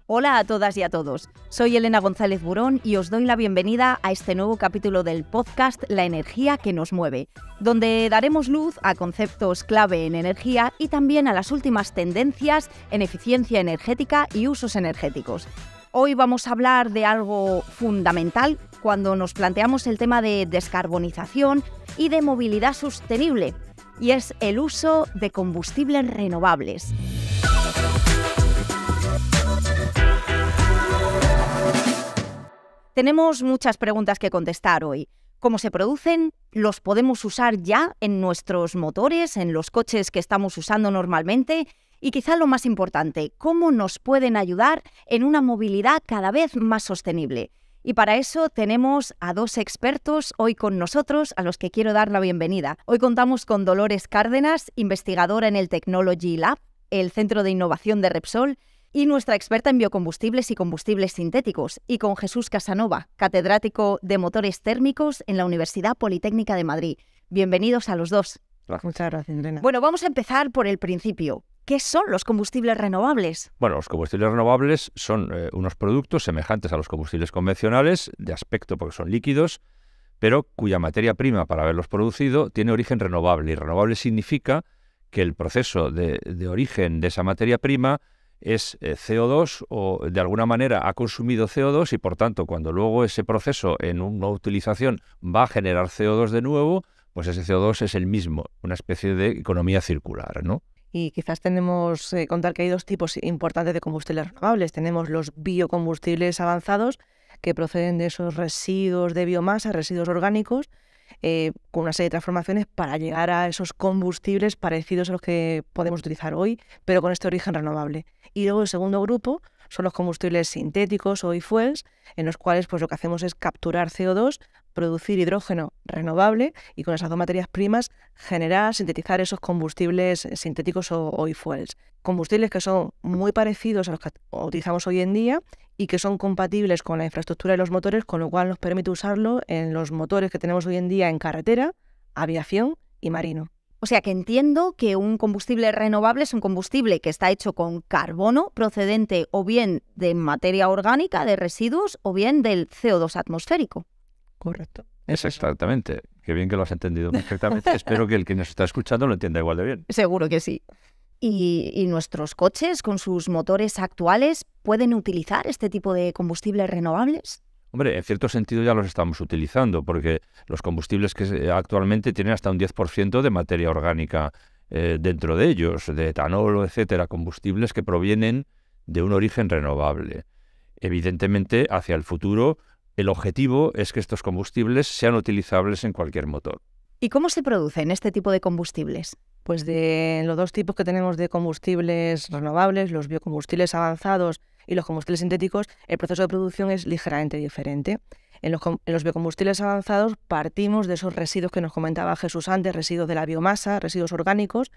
Hola a todas y a todos. Soy Elena González Burón y os doy la bienvenida a este nuevo capítulo del podcast La energía que nos mueve, donde daremos luz a conceptos clave en energía y también a las últimas tendencias en eficiencia energética y usos energéticos. Hoy vamos a hablar de algo fundamental cuando nos planteamos el tema de descarbonización y de movilidad sostenible, y es el uso de combustibles renovables. Tenemos muchas preguntas que contestar hoy. ¿Cómo se producen? ¿Los podemos usar ya en nuestros motores, en los coches que estamos usando normalmente? Y quizá lo más importante, ¿cómo nos pueden ayudar en una movilidad cada vez más sostenible? Y para eso tenemos a dos expertos hoy con nosotros, a los que quiero dar la bienvenida. Hoy contamos con Dolores Cárdenas, investigadora en el Technology Lab, el Centro de Innovación de Repsol, y nuestra experta en biocombustibles y combustibles sintéticos, y con Jesús Casanova, catedrático de motores térmicos en la Universidad Politécnica de Madrid. Bienvenidos a los dos. Muchas gracias, Elena. Bueno, vamos a empezar por el principio. ¿Qué son los combustibles renovables? Bueno, los combustibles renovables son unos productos semejantes a los combustibles convencionales, de aspecto porque son líquidos, pero cuya materia prima para haberlos producido tiene origen renovable. Y renovable significa que el proceso de origen de esa materia prima es CO2 o de alguna manera ha consumido CO2 y por tanto cuando luego ese proceso en una utilización va a generar CO2 de nuevo, pues ese CO2 es el mismo, una especie de economía circular, ¿no? Y quizás tenemos que contar que hay dos tipos importantes de combustibles renovables. Tenemos los biocombustibles avanzados, que proceden de esos residuos de biomasa, residuos orgánicos, con una serie de transformaciones para llegar a esos combustibles parecidos a los que podemos utilizar hoy, pero con este origen renovable. Y luego el segundo grupo son los combustibles sintéticos o e-fuels, en los cuales pues, lo que hacemos es capturar CO2, producir hidrógeno renovable y con esas dos materias primas generar, sintetizar esos combustibles sintéticos o e-fuels. Combustibles que son muy parecidos a los que utilizamos hoy en día y que son compatibles con la infraestructura de los motores, con lo cual nos permite usarlo en los motores que tenemos hoy en día en carretera, aviación y marino. O sea que entiendo que un combustible renovable es un combustible que está hecho con carbono procedente o bien de materia orgánica, de residuos, o bien del CO2 atmosférico. Correcto. Es exactamente. Qué bien que lo has entendido perfectamente. Espero que el que nos está escuchando lo entienda igual de bien. Seguro que sí. ¿Y nuestros coches, con sus motores actuales, pueden utilizar este tipo de combustibles renovables? Hombre, en cierto sentido ya los estamos utilizando, porque los combustibles que actualmente tienen hasta un 10% de materia orgánica dentro de ellos, de etanol, etcétera, combustibles que provienen de un origen renovable. Evidentemente, hacia el futuro, el objetivo es que estos combustibles sean utilizables en cualquier motor. ¿Y cómo se producen este tipo de combustibles? Pues de los dos tipos que tenemos de combustibles renovables, los biocombustibles avanzados y los combustibles sintéticos, el proceso de producción es ligeramente diferente. En los biocombustibles avanzados partimos de esos residuos que nos comentaba Jesús antes, residuos de la biomasa, residuos orgánicos,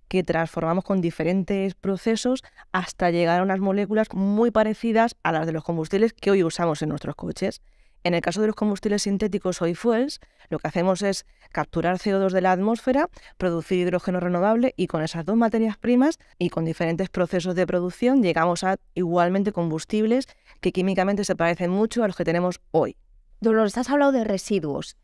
que transformamos con diferentes procesos hasta llegar a unas moléculas muy parecidas a las de los combustibles que hoy usamos en nuestros coches. En el caso de los combustibles sintéticos o e-fuels, lo que hacemos es capturar CO2 de la atmósfera, producir hidrógeno renovable y con esas dos materias primas y con diferentes procesos de producción llegamos a igualmente combustibles que químicamente se parecen mucho a los que tenemos hoy. Dolores, has hablado de residuos.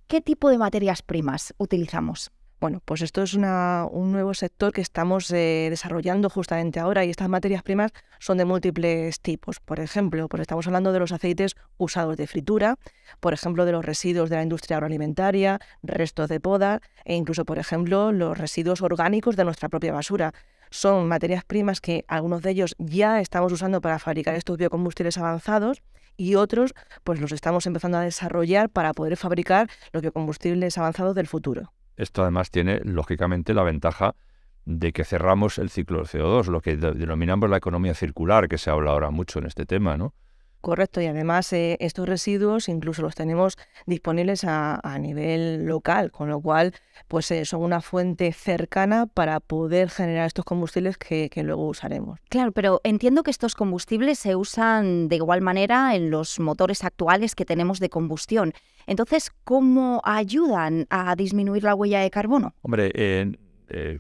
¿Qué tipo de materias primas utilizamos? Bueno, pues esto es un nuevo sector que estamos desarrollando justamente ahora y estas materias primas son de múltiples tipos. Por ejemplo, pues estamos hablando de los aceites usados de fritura, por ejemplo, de los residuos de la industria agroalimentaria, restos de poda e incluso, por ejemplo, los residuos orgánicos de nuestra propia basura. Son materias primas que algunos de ellos ya estamos usando para fabricar estos biocombustibles avanzados y otros pues los estamos empezando a desarrollar para poder fabricar los biocombustibles avanzados del futuro. Esto además tiene, lógicamente, la ventaja de que cerramos el ciclo del CO2, lo que denominamos la economía circular, que se habla ahora mucho en este tema, ¿no? Correcto, y además estos residuos incluso los tenemos disponibles a nivel local, con lo cual pues son una fuente cercana para poder generar estos combustibles que luego usaremos. Claro, pero entiendo que estos combustibles se usan de igual manera en los motores actuales que tenemos de combustión. Entonces, ¿cómo ayudan a disminuir la huella de carbono? Hombre,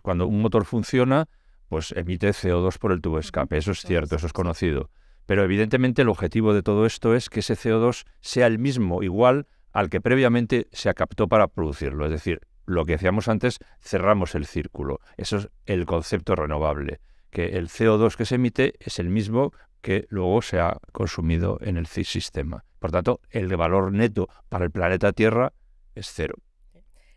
cuando un motor funciona, pues emite CO2 por el tubo de escape, eso es cierto, eso es conocido. Pero evidentemente el objetivo de todo esto es que ese CO2 sea el mismo, igual al que previamente se captó para producirlo. Es decir, lo que decíamos antes, cerramos el círculo. Eso es el concepto renovable, que el CO2 que se emite es el mismo que luego se ha consumido en el sistema. Por tanto, el valor neto para el planeta Tierra es cero.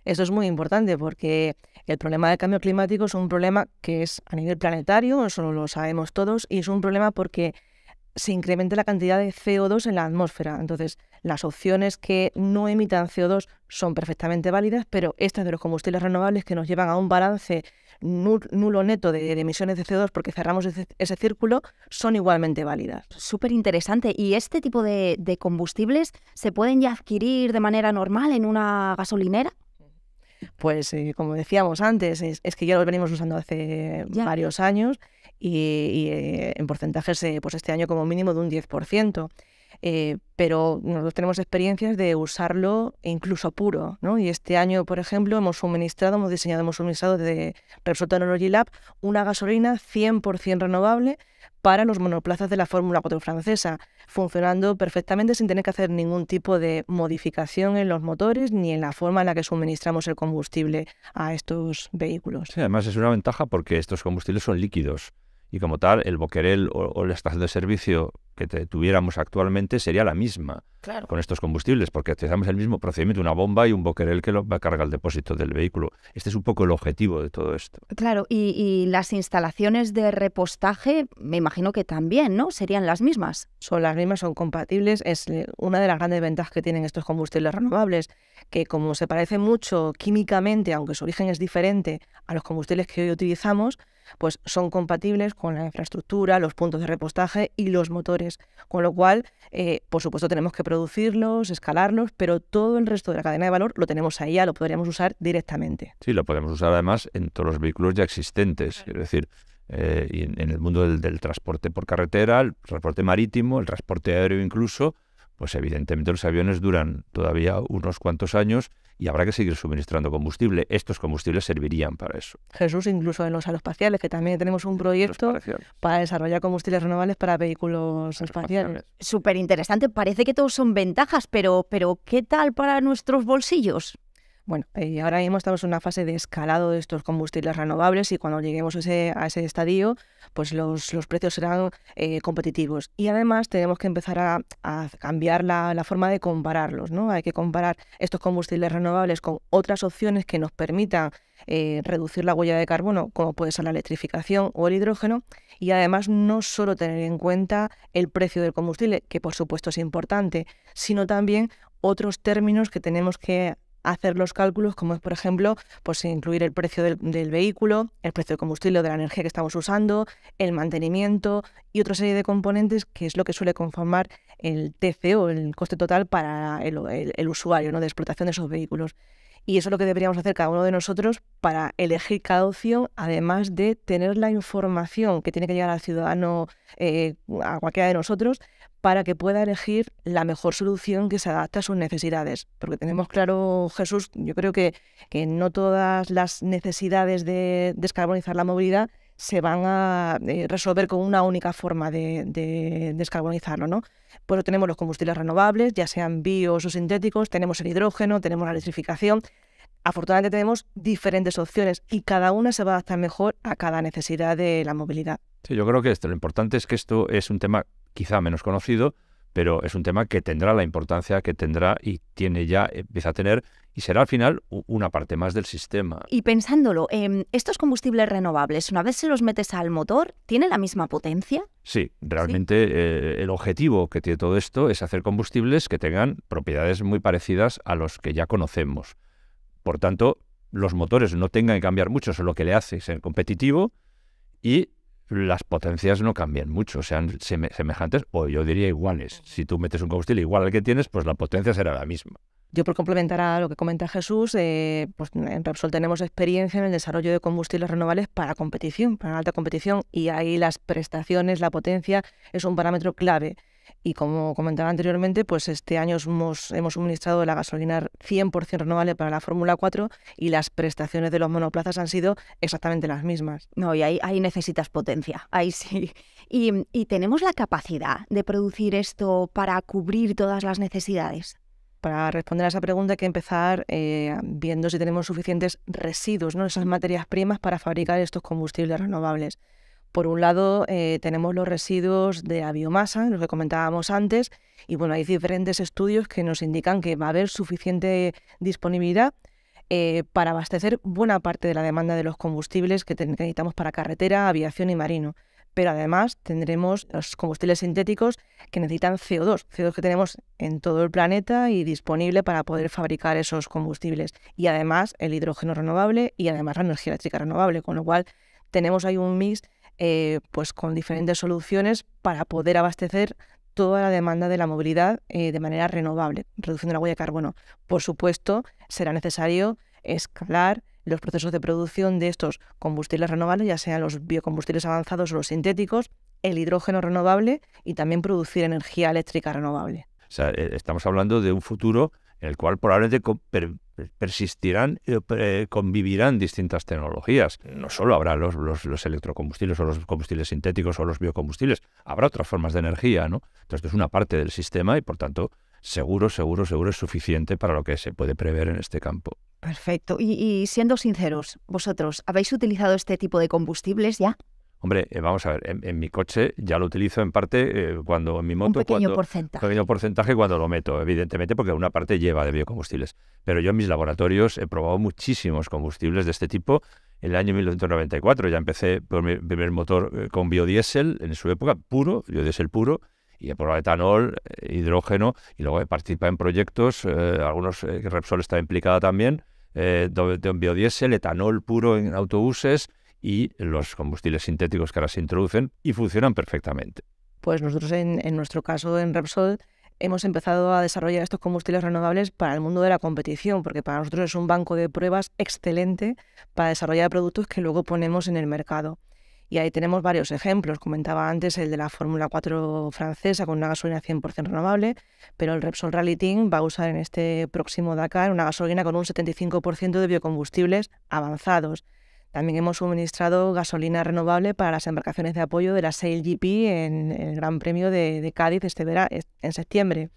Eso es muy importante porque el problema del cambio climático es un problema que es a nivel planetario, eso lo sabemos todos, y es un problema porque se incrementa la cantidad de CO2 en la atmósfera. Entonces, las opciones que no emitan CO2 son perfectamente válidas, pero estas de los combustibles renovables que nos llevan a un balance nulo neto de emisiones de CO2 porque cerramos ese círculo, son igualmente válidas. Súper interesante. ¿Y este tipo de combustibles se pueden ya adquirir de manera normal en una gasolinera? Pues como decíamos antes, es que ya los venimos usando hace varios años y en porcentajes pues este año como mínimo de un 10%. Pero nosotros tenemos experiencias de usarlo incluso puro, ¿no? Y este año, por ejemplo, hemos suministrado desde Repsol Technology Lab una gasolina 100% renovable para los monoplazas de la Fórmula 4 francesa, funcionando perfectamente sin tener que hacer ningún tipo de modificación en los motores ni en la forma en la que suministramos el combustible a estos vehículos. Sí, además es una ventaja porque estos combustibles son líquidos y como tal el boquerel o la estación de servicio que tuviéramos actualmente sería la misma con estos combustibles, porque utilizamos el mismo procedimiento, una bomba y un boquerel que lo va a cargar al depósito del vehículo. Este es un poco el objetivo de todo esto. Claro, y las instalaciones de repostaje, me imagino que también, ¿no? Serían las mismas. Son las mismas, son compatibles. Es una de las grandes ventajas que tienen estos combustibles renovables, que como se parece mucho químicamente, aunque su origen es diferente a los combustibles que hoy utilizamos, pues son compatibles con la infraestructura, los puntos de repostaje y los motores. Con lo cual, por supuesto, tenemos que producirlos, escalarlos, pero todo el resto de la cadena de valor lo tenemos ahí, ya lo podríamos usar directamente. Sí, lo podemos usar además en todos los vehículos ya existentes. Es decir, y en el mundo del transporte por carretera, el transporte marítimo, el transporte aéreo incluso, pues evidentemente los aviones duran todavía unos cuantos años y habrá que seguir suministrando combustible. Estos combustibles servirían para eso. Jesús, incluso en los aeroespaciales, que también tenemos un proyecto para desarrollar combustibles renovables para vehículos espaciales. Súper interesante. Parece que todos son ventajas, pero ¿qué tal para nuestros bolsillos? Bueno, ahora mismo estamos en una fase de escalado de estos combustibles renovables y cuando lleguemos a ese estadio, pues los precios serán competitivos. Y además tenemos que empezar a cambiar la forma de compararlos, ¿no? Hay que comparar estos combustibles renovables con otras opciones que nos permitan reducir la huella de carbono, como puede ser la electrificación o el hidrógeno, y además no solo tener en cuenta el precio del combustible, que por supuesto es importante, sino también otros términos que tenemos que hacer los cálculos, como es, por ejemplo, pues incluir el precio del vehículo, el precio del combustible o de la energía que estamos usando, el mantenimiento y otra serie de componentes que es lo que suele conformar el TCO, el coste total para el usuario, ¿no?, de explotación de esos vehículos. Y eso es lo que deberíamos hacer cada uno de nosotros para elegir cada opción, además de tener la información que tiene que llegar al ciudadano, a cualquiera de nosotros, para que pueda elegir la mejor solución que se adapte a sus necesidades. Porque tenemos claro, Jesús, yo creo que no todas las necesidades de descarbonizar la movilidad se van a resolver con una única forma de descarbonizarlo, ¿no? Pues tenemos los combustibles renovables, ya sean bios o sintéticos, tenemos el hidrógeno, tenemos la electrificación. Afortunadamente tenemos diferentes opciones y cada una se va a adaptar mejor a cada necesidad de la movilidad. Sí, yo creo que lo importante es que esto es un tema quizá menos conocido, pero es un tema que tendrá la importancia que tendrá y empieza a tener, y será al final una parte más del sistema. Y pensándolo, estos combustibles renovables, una vez se los metes al motor, ¿tienen la misma potencia? Sí, realmente el objetivo que tiene todo esto es hacer combustibles que tengan propiedades muy parecidas a los que ya conocemos. Por tanto, los motores no tengan que cambiar mucho, eso es lo que le hace ser competitivo, y las potencias no cambian mucho, sean semejantes o yo diría iguales. Si tú metes un combustible igual al que tienes, pues la potencia será la misma. Yo, por complementar a lo que comenta Jesús, pues en Repsol tenemos experiencia en el desarrollo de combustibles renovables para competición, para alta competición, y ahí las prestaciones, la potencia, es un parámetro clave. Y como comentaba anteriormente, pues este año hemos suministrado la gasolina 100% renovable para la Fórmula 4 y las prestaciones de los monoplazas han sido exactamente las mismas. No, y ahí necesitas potencia, ahí sí. ¿Y tenemos la capacidad de producir esto para cubrir todas las necesidades? Para responder a esa pregunta hay que empezar viendo si tenemos suficientes residuos, ¿no? Esas materias primas para fabricar estos combustibles renovables. Por un lado, tenemos los residuos de la biomasa, los que comentábamos antes, y bueno, hay diferentes estudios que nos indican que va a haber suficiente disponibilidad para abastecer buena parte de la demanda de los combustibles que necesitamos para carretera, aviación y marino. Pero además tendremos los combustibles sintéticos que necesitan CO2 que tenemos en todo el planeta y disponible para poder fabricar esos combustibles. Y además el hidrógeno renovable y además la energía eléctrica renovable, con lo cual tenemos ahí un mix pues con diferentes soluciones para poder abastecer toda la demanda de la movilidad de manera renovable, reduciendo la huella de carbono. Por supuesto, será necesario escalar los procesos de producción de estos combustibles renovables, ya sean los biocombustibles avanzados o los sintéticos, el hidrógeno renovable y también producir energía eléctrica renovable. O sea, estamos hablando de un futuro en el cual probablemente persistirán, convivirán distintas tecnologías. No solo habrá los electrocombustibles o los combustibles sintéticos o los biocombustibles, habrá otras formas de energía, ¿no? Entonces, esto es una parte del sistema y, por tanto, seguro es suficiente para lo que se puede prever en este campo. Perfecto. Y siendo sinceros, ¿vosotros habéis utilizado este tipo de combustibles ya? Hombre, vamos a ver, en mi coche ya lo utilizo en parte cuando en mi moto... Un pequeño porcentaje. Un pequeño porcentaje cuando lo meto, evidentemente, porque una parte lleva de biocombustibles. Pero yo en mis laboratorios he probado muchísimos combustibles de este tipo. En el año 1994 ya empecé por mi primer motor con biodiesel, en su época, puro, biodiesel puro, y he probado etanol, hidrógeno, y luego he participado en proyectos, algunos que Repsol está implicada también, de biodiesel, etanol puro en autobuses, y los combustibles sintéticos que ahora se introducen y funcionan perfectamente. Pues nosotros en nuestro caso en Repsol hemos empezado a desarrollar estos combustibles renovables para el mundo de la competición, porque para nosotros es un banco de pruebas excelente para desarrollar productos que luego ponemos en el mercado. Y ahí tenemos varios ejemplos. Comentaba antes el de la Fórmula 4 francesa con una gasolina 100% renovable, pero el Repsol Rally Team va a usar en este próximo Dakar una gasolina con un 75% de biocombustibles avanzados. También hemos suministrado gasolina renovable para las embarcaciones de apoyo de la SailGP en el Gran Premio de Cádiz en septiembre.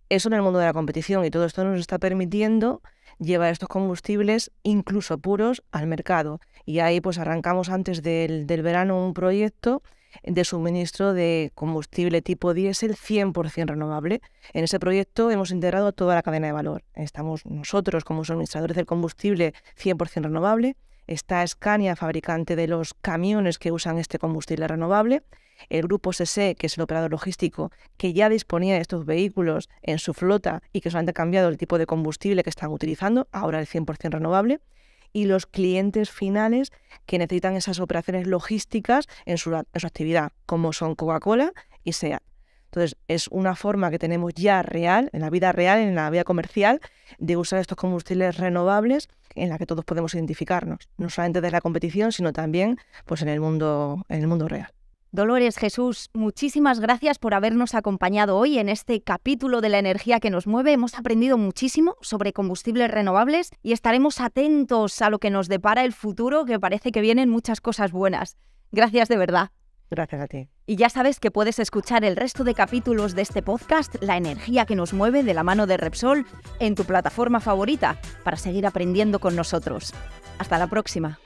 Eso en el mundo de la competición, y todo esto nos está permitiendo llevar estos combustibles, incluso puros, al mercado. Y ahí pues arrancamos antes del verano un proyecto de suministro de combustible tipo diésel 100% renovable. En ese proyecto hemos integrado toda la cadena de valor. Estamos nosotros como suministradores del combustible 100% renovable. Está Scania, fabricante de los camiones que usan este combustible renovable. El grupo SSE, que es el operador logístico, que ya disponía de estos vehículos en su flota y que solamente ha cambiado el tipo de combustible que están utilizando, ahora el 100% renovable. Y los clientes finales que necesitan esas operaciones logísticas en su actividad, como son Coca-Cola y SEAT. Entonces, es una forma que tenemos ya real, en la vida comercial, de usar estos combustibles renovables en la que todos podemos identificarnos, no solamente desde la competición, sino también pues, en el mundo real. Dolores, Jesús, muchísimas gracias por habernos acompañado hoy en este capítulo de la energía que nos mueve. Hemos aprendido muchísimo sobre combustibles renovables y estaremos atentos a lo que nos depara el futuro, que parece que vienen muchas cosas buenas. Gracias de verdad. Gracias a ti. Y ya sabes que puedes escuchar el resto de capítulos de este podcast, La energía que nos mueve, de la mano de Repsol, en tu plataforma favorita, para seguir aprendiendo con nosotros. Hasta la próxima.